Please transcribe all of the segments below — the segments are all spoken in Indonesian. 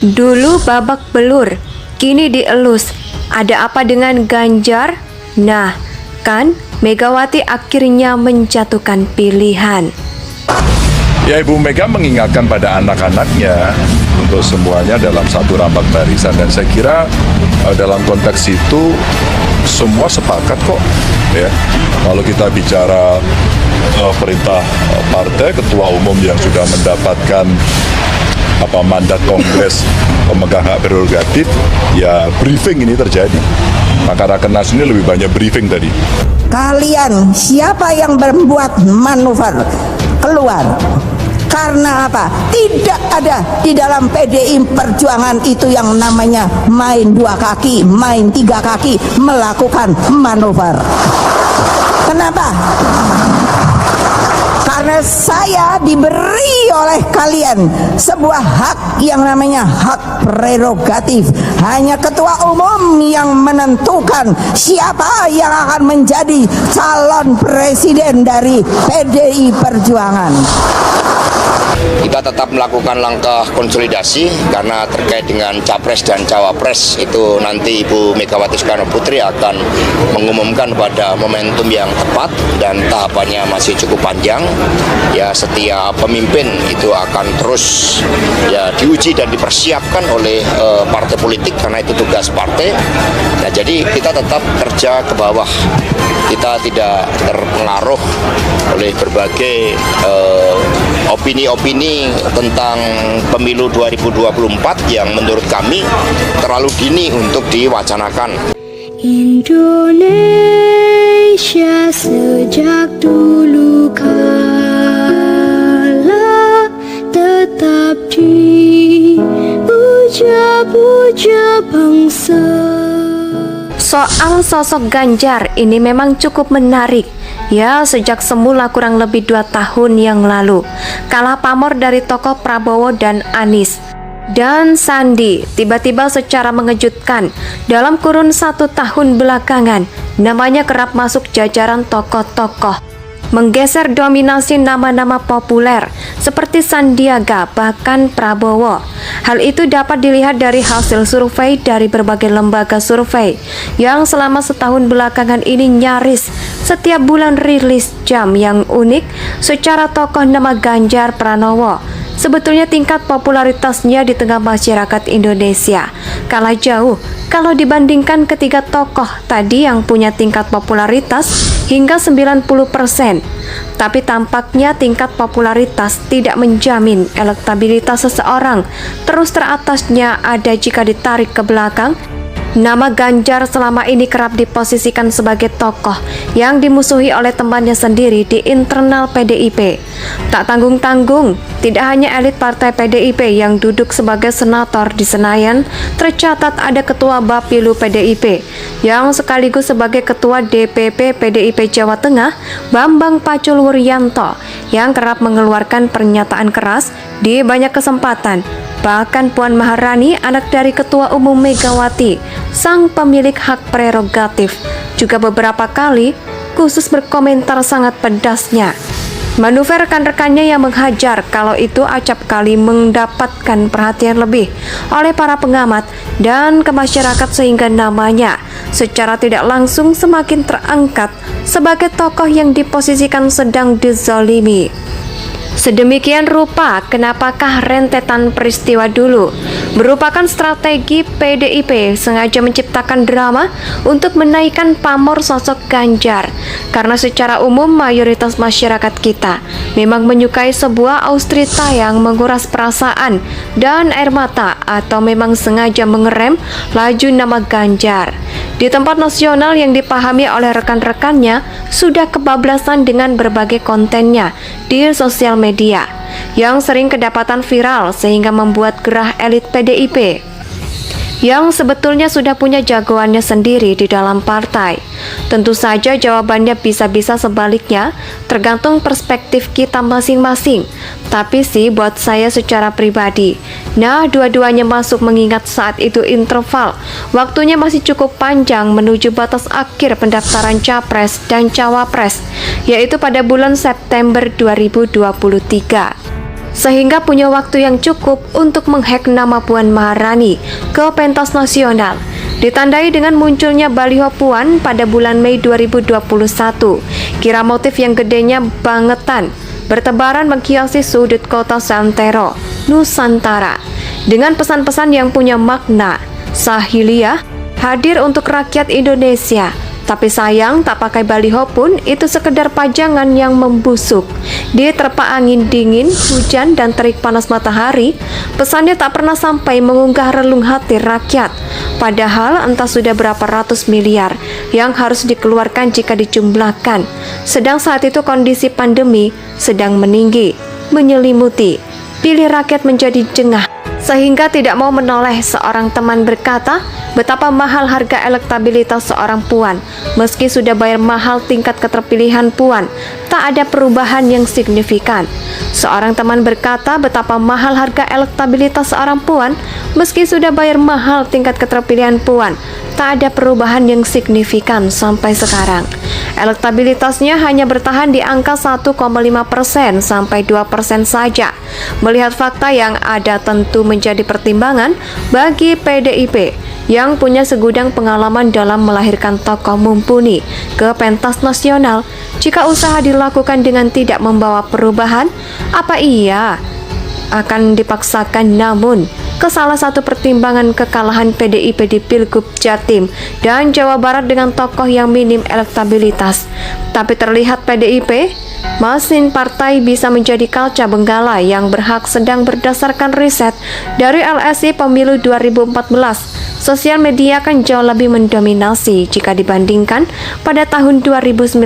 Dulu babak belur, kini dielus. Ada apa dengan Ganjar? Nah, kan Megawati akhirnya menjatuhkan pilihan. Ya, Ibu Mega mengingatkan pada anak-anaknya untuk semuanya dalam satu rampak barisan, dan saya kira dalam konteks itu semua sepakat kok ya. Kalau kita bicara perintah partai, ketua umum yang sudah mendapatkan mandat Kongres pemegang hak prerogatif, ya briefing ini terjadi. Maka Rakernas ini lebih banyak briefing tadi. Kalian siapa yang membuat manuver keluar? Karena apa? Tidak ada di dalam PDI Perjuangan itu yang namanya main dua kaki, main tiga kaki, melakukan manuver. Kenapa? Karena saya diberi oleh kalian sebuah hak yang namanya hak prerogatif. Hanya ketua umum yang menentukan siapa yang akan menjadi calon presiden dari PDI Perjuangan. Kita tetap melakukan langkah konsolidasi karena terkait dengan capres dan cawapres itu nanti Ibu Megawati Soekarno Putri akan mengumumkan pada momentum yang tepat dan tahapannya masih cukup panjang. Ya, setiap pemimpin itu akan terus ya diuji dan dipersiapkan oleh partai politik karena itu tugas partai. Nah, jadi kita tetap kerja ke bawah. Kita tidak terpengaruh oleh berbagai opini-opini tentang pemilu 2024 yang menurut kami terlalu dini untuk diwacanakan. Indonesia sejak dulu kala tetap dipuja-puja bangsa. Soal sosok Ganjar ini memang cukup menarik. Ya, sejak semula kurang lebih 2 tahun yang lalu, kalah pamor dari tokoh Prabowo dan Anies. Dan Sandi tiba-tiba secara mengejutkan dalam kurun 1 tahun belakangan, namanya kerap masuk jajaran tokoh-tokoh, menggeser dominasi nama-nama populer seperti Sandiaga bahkan Prabowo. Hal itu dapat dilihat dari hasil survei dari berbagai lembaga survei yang selama setahun belakangan ini nyaris setiap bulan rilis jam yang unik secara tokoh nama Ganjar Pranowo. Sebetulnya tingkat popularitasnya di tengah masyarakat Indonesia kalah jauh kalau dibandingkan ketiga tokoh tadi yang punya tingkat popularitas hingga 90%. Tapi tampaknya tingkat popularitas tidak menjamin elektabilitas seseorang. Terus teratasnya ada jika ditarik ke belakang. Nama Ganjar selama ini kerap diposisikan sebagai tokoh yang dimusuhi oleh temannya sendiri di internal PDIP. Tak tanggung-tanggung, tidak hanya elit partai PDIP yang duduk sebagai senator di Senayan, tercatat ada ketua Bapilu PDIP yang sekaligus sebagai ketua DPP PDIP Jawa Tengah, Bambang Pacul Wuryanto, yang kerap mengeluarkan pernyataan keras di banyak kesempatan. Bahkan Puan Maharani, anak dari Ketua Umum Megawati, sang pemilik hak prerogatif, juga beberapa kali khusus berkomentar sangat pedasnya. Manuver rekan-rekannya yang menghajar kalau itu acap kali mendapatkan perhatian lebih oleh para pengamat dan ke masyarakat sehingga namanya secara tidak langsung semakin terangkat sebagai tokoh yang diposisikan sedang dizolimi. Sedemikian rupa, kenapakah rentetan peristiwa dulu merupakan strategi PDIP sengaja menciptakan drama untuk menaikkan pamor sosok Ganjar? Karena secara umum mayoritas masyarakat kita memang menyukai sebuah austerita yang menguras perasaan dan air mata, atau memang sengaja mengerem laju nama Ganjar. Di tempat nasional yang dipahami oleh rekan-rekannya sudah kebablasan dengan berbagai kontennya di sosial media yang sering kedapatan viral sehingga membuat gerah elit PDIP yang sebetulnya sudah punya jagoannya sendiri di dalam partai. Tentu saja jawabannya bisa-bisa sebaliknya, tergantung perspektif kita masing-masing. Tapi sih buat saya secara pribadi, nah dua-duanya masuk mengingat saat itu interval waktunya masih cukup panjang menuju batas akhir pendaftaran capres dan cawapres, yaitu pada bulan September 2023. sehingga punya waktu yang cukup untuk menghack nama Puan Maharani ke pentas nasional. Ditandai dengan munculnya baliho Puan pada bulan Mei 2021. Kira motif yang gedenya bangetan bertebaran menghiasi sudut kota Santero, Nusantara, dengan pesan-pesan yang punya makna Sahiliyah hadir untuk rakyat Indonesia. Tapi sayang, tak pakai baliho pun itu sekedar pajangan yang membusuk. Diterpa angin dingin, hujan, dan terik panas matahari, pesannya tak pernah sampai mengunggah relung hati rakyat. Padahal entah sudah berapa ratus miliar yang harus dikeluarkan jika dijumlahkan. Sedang saat itu kondisi pandemi sedang meninggi, menyelimuti. Pilih rakyat menjadi jengah, sehingga tidak mau menoleh. Seorang teman berkata, betapa mahal harga elektabilitas seorang Puan. Meski sudah bayar mahal tingkat keterpilihan Puan, tak ada perubahan yang signifikan. Seorang teman berkata, betapa mahal harga elektabilitas seorang Puan. Meski sudah bayar mahal tingkat keterpilihan Puan, tak ada perubahan yang signifikan sampai sekarang. Elektabilitasnya hanya bertahan di angka 1,5% sampai 2% saja. Melihat fakta yang ada tentu menjadi pertimbangan bagi PDIP yang punya segudang pengalaman dalam melahirkan tokoh mumpuni ke pentas nasional. Jika usaha dilakukan dengan tidak membawa perubahan, apa iya akan dipaksakan? Namun, ke salah satu pertimbangan kekalahan PDIP di Pilgub Jatim dan Jawa Barat dengan tokoh yang minim elektabilitas. Tapi terlihat PDIP, mesin partai bisa menjadi kaca benggala yang berhak. Sedang berdasarkan riset dari LSI Pemilu 2014, sosial media akan jauh lebih mendominasi jika dibandingkan pada tahun 2019.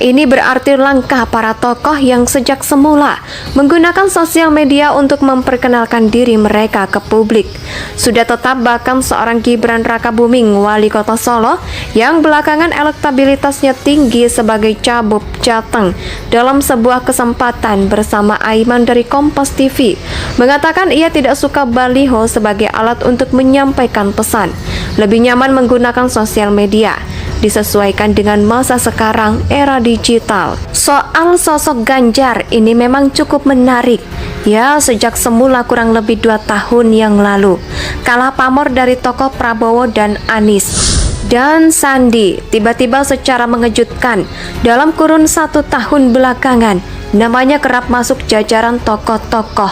Ini berarti langkah para tokoh yang sejak semula menggunakan sosial media untuk memperkenalkan diri mereka ke publik. Sudah tetap bahkan seorang Gibran Rakabuming, wali kota Solo, yang belakangan elektabilitasnya tinggi sebagai cabub Jateng, dalam sebuah kesempatan bersama Aiman dari Kompas TV, mengatakan ia tidak suka baliho sebagai alat untuk menyampaikan pesan. Lebih nyaman menggunakan sosial media, disesuaikan dengan masa sekarang, era digital. Soal sosok Ganjar ini memang cukup menarik. Ya, sejak semula kurang lebih 2 tahun yang lalu, kalah pamor dari tokoh Prabowo dan Anies dan Sandi, tiba-tiba secara mengejutkan dalam kurun 1 tahun belakangan, namanya kerap masuk jajaran tokoh-tokoh,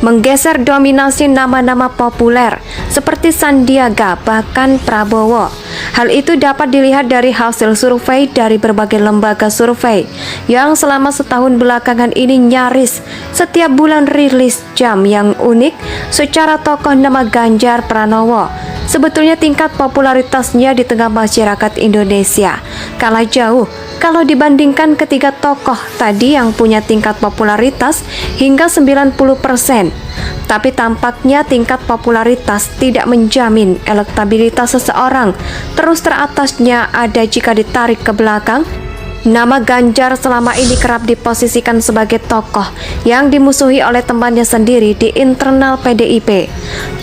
menggeser dominasi nama-nama populer seperti Sandiaga, bahkan Prabowo. Hal itu dapat dilihat dari hasil survei dari berbagai lembaga survei yang selama setahun belakangan ini nyaris setiap bulan rilis jam yang unik secara tokoh nama Ganjar Pranowo. Sebetulnya tingkat popularitasnya di tengah masyarakat Indonesia kalah jauh kalau dibandingkan ketiga tokoh tadi yang punya tingkat popularitas hingga 90%. Tapi tampaknya tingkat popularitas tidak menjamin elektabilitas seseorang. Terus teratasnya ada jika ditarik ke belakang. Nama Ganjar selama ini kerap diposisikan sebagai tokoh yang dimusuhi oleh temannya sendiri di internal PDIP.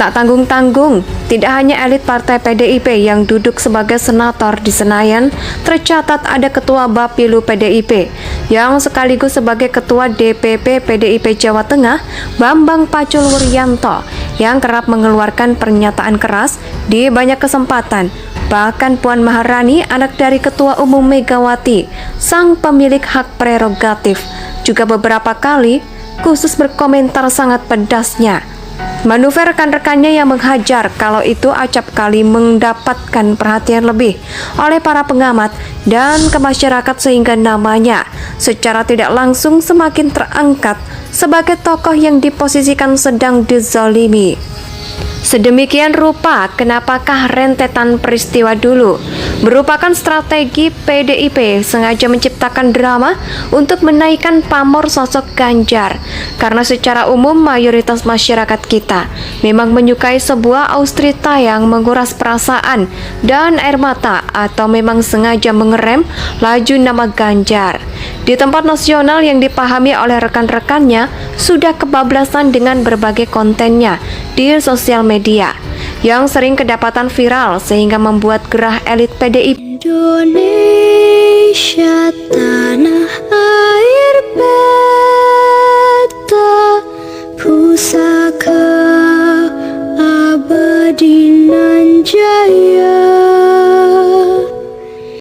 Tak tanggung-tanggung, tidak hanya elit partai PDIP yang duduk sebagai senator di Senayan, tercatat ada ketua Bapilu PDIP yang sekaligus sebagai ketua DPP PDIP Jawa Tengah, Bambang Pacul Wuryanto, yang kerap mengeluarkan pernyataan keras di banyak kesempatan. Bahkan Puan Maharani, anak dari Ketua Umum Megawati, sang pemilik hak prerogatif, juga beberapa kali khusus berkomentar sangat pedasnya. Manuver rekan-rekannya yang menghajar kalau itu acap kali mendapatkan perhatian lebih oleh para pengamat dan ke masyarakat sehingga namanya secara tidak langsung semakin terangkat sebagai tokoh yang diposisikan sedang dizalimi. Sedemikian rupa, kenapakah rentetan peristiwa dulu merupakan strategi PDIP sengaja menciptakan drama untuk menaikkan pamor sosok Ganjar? Karena secara umum mayoritas masyarakat kita memang menyukai sebuah austerita yang menguras perasaan dan air mata, atau memang sengaja mengerem laju nama Ganjar. Di tempat nasional yang dipahami oleh rekan-rekannya sudah kebablasan dengan berbagai kontennya di sosial media yang sering kedapatan viral sehingga membuat gerah elit PDIP Indonesia tanah air beta pusaka abadi nan